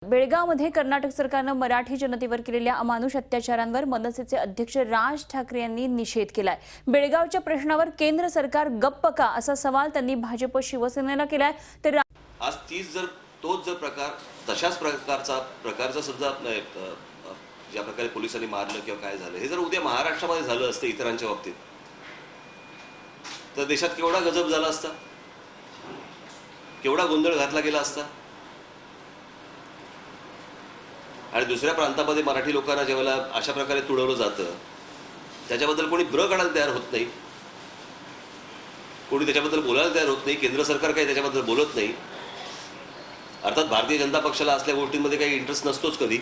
बेळगावमध्ये कर्नाटक सरकारनं मराठी जनतेवर केलेल्या अमानुष अत्याचारांवर मनसेचे अध्यक्ष राज ठाकरे यांनी निषेध केलाय। बेळगावच्या प्रश्नावर केंद्र सरकार गप्प का असा सवाल त्यांनी भाजप शिवसेनेला केलाय। तर आज तीच जर तोच जर प्रकार तशाच प्रकारचा सुद्धा ज्या प्रकारे पोलिसांनी मारलं किंवा काय झालं हे जर उद्या महाराष्ट्रामध्ये झालं असतं इतरांच्या बाबतीत तर देशात केवढा गजब झाला असता, केवढा गोंधळ घातला गेला असता। आणि दुसऱ्या प्रांतामध्ये मराठी लोकांना जेव्हा अशा प्रकारे तुडवलं जातं त्याच्याबद्दल कोणी ब्र काढायला तयार होत नाही, कोणी त्याच्याबद्दल बोलायला तयार होत नाही। केंद्र सरकार काही त्याच्याबद्दल बोलत नाही। अर्थात भारतीय जनता पक्षाला असल्या गोष्टींमध्ये काही इंटरेस्ट नसतोच कधी,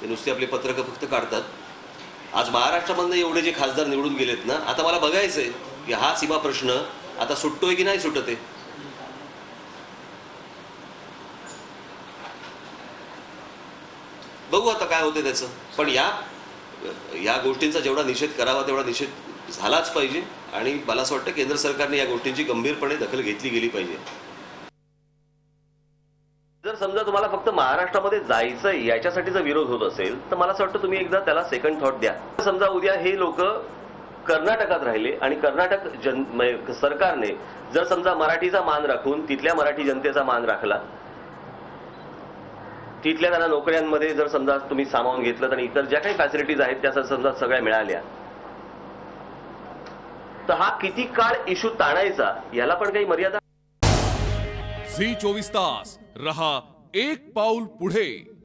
ते नुसते आपले पत्रक फक्त काढतात। आज महाराष्ट्रामधनं एवढे जे खासदार निवडून गेलेत ना, आता मला बघायचंय की हा सीमा प्रश्न आता सुटतोय की नाही सुटत आहे। बघू आता काय होते त्याचं। पण या गोष्टींचा जेवढा निषेध करावा तेवढा निषेध झालाच पाहिजे आणि मला असं वाटतं केंद्र सरकारने या गोष्टींची गंभीरपणे दखल घेतली गेली पाहिजे। जर समजा तुम्हाला फक्त महाराष्ट्रामध्ये जायचं याच्यासाठीचा विरोध होत असेल तर मला असं वाटतं तुम्ही एकदा त्याला सेकंड थॉट द्या। समजा उद्या हे लोक कर्नाटकात राहिले आणि कर्नाटक सरकारने जर समजा मराठीचा मान राखून तिथल्या मराठी जनतेचा मान राखला, तिथल्या त्यांना नोकऱ्यांमध्ये जर समजा तुम्ही सामावून घेतलं आणि इतर ज्या काही फॅसिलिटीज आहेत त्या समजा सगळ्या मिळाल्या तर हा किती काळ इश्यू ताणायचा याला पण काही मर्यादा। झी 24 तास रहा एक पाऊल पुढे।